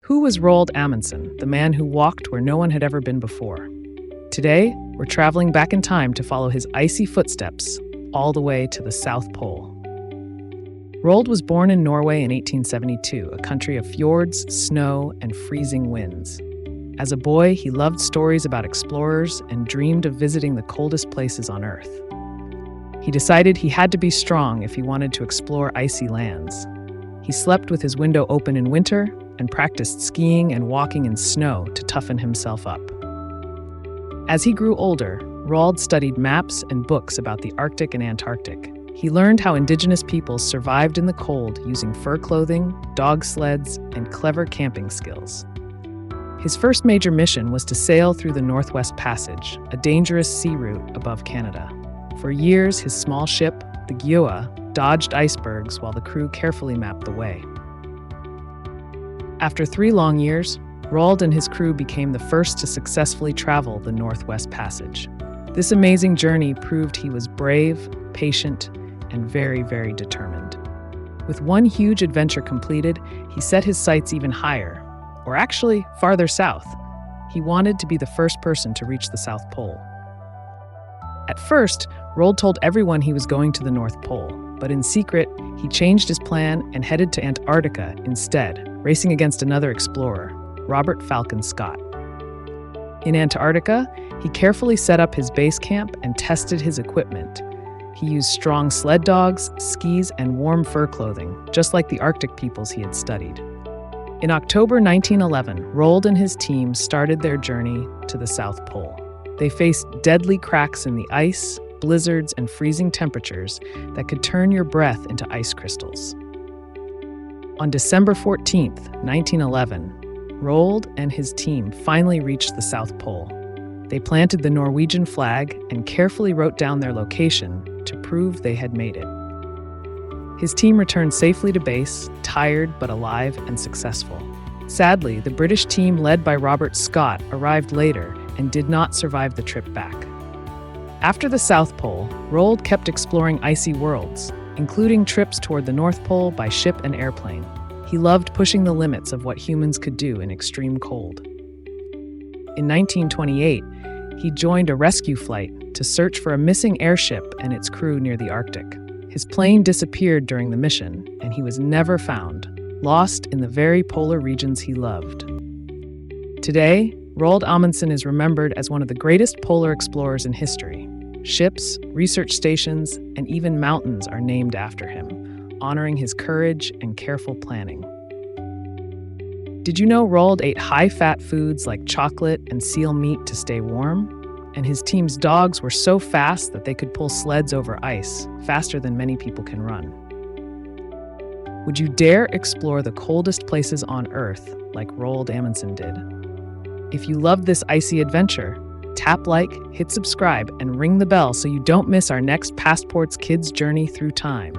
Who was Roald Amundsen, the man who walked where no one had ever been before? Today, we're traveling back in time to follow his icy footsteps all the way to the South Pole. Roald was born in Norway in 1872, a country of fjords, snow, and freezing winds. As a boy, he loved stories about explorers and dreamed of visiting the coldest places on Earth. He decided he had to be strong if he wanted to explore icy lands. He slept with his window open in winter and practiced skiing and walking in snow to toughen himself up. As he grew older, Roald studied maps and books about the Arctic and Antarctic. He learned how indigenous peoples survived in the cold using fur clothing, dog sleds, and clever camping skills. His first major mission was to sail through the Northwest Passage, a dangerous sea route above Canada. For years, his small ship, the Gjoa, dodged icebergs while the crew carefully mapped the way. After 3 long years, Roald and his crew became the first to successfully travel the Northwest Passage. This amazing journey proved he was brave, patient, and very, very determined. With one huge adventure completed, he set his sights even higher, or actually farther south. He wanted to be the first person to reach the South Pole. At first, Roald told everyone he was going to the North Pole, but in secret, he changed his plan and headed to Antarctica instead, racing against another explorer, Robert Falcon Scott. In Antarctica, he carefully set up his base camp and tested his equipment. He used strong sled dogs, skis, and warm fur clothing, just like the Arctic peoples he had studied. In October 1911, Roald and his team started their journey to the South Pole. They faced deadly cracks in the ice, blizzards, and freezing temperatures that could turn your breath into ice crystals. On December 14, 1911, Roald and his team finally reached the South Pole. They planted the Norwegian flag and carefully wrote down their location to prove they had made it. His team returned safely to base, tired but alive and successful. Sadly, the British team led by Robert Scott arrived later and did not survive the trip back. After the South Pole, Roald kept exploring icy worlds, including trips toward the North Pole by ship and airplane. He loved pushing the limits of what humans could do in extreme cold. In 1928, he joined a rescue flight to search for a missing airship and its crew near the Arctic. His plane disappeared during the mission, and he was never found, lost in the very polar regions he loved. Today, Roald Amundsen is remembered as one of the greatest polar explorers in history. Ships, research stations, and even mountains are named after him, honoring his courage and careful planning. Did you know Roald ate high-fat foods like chocolate and seal meat to stay warm? And his team's dogs were so fast that they could pull sleds over ice, faster than many people can run. Would you dare explore the coldest places on Earth like Roald Amundsen did? If you loved this icy adventure, tap like, hit subscribe, and ring the bell so you don't miss our next PastPorts Kids journey through time.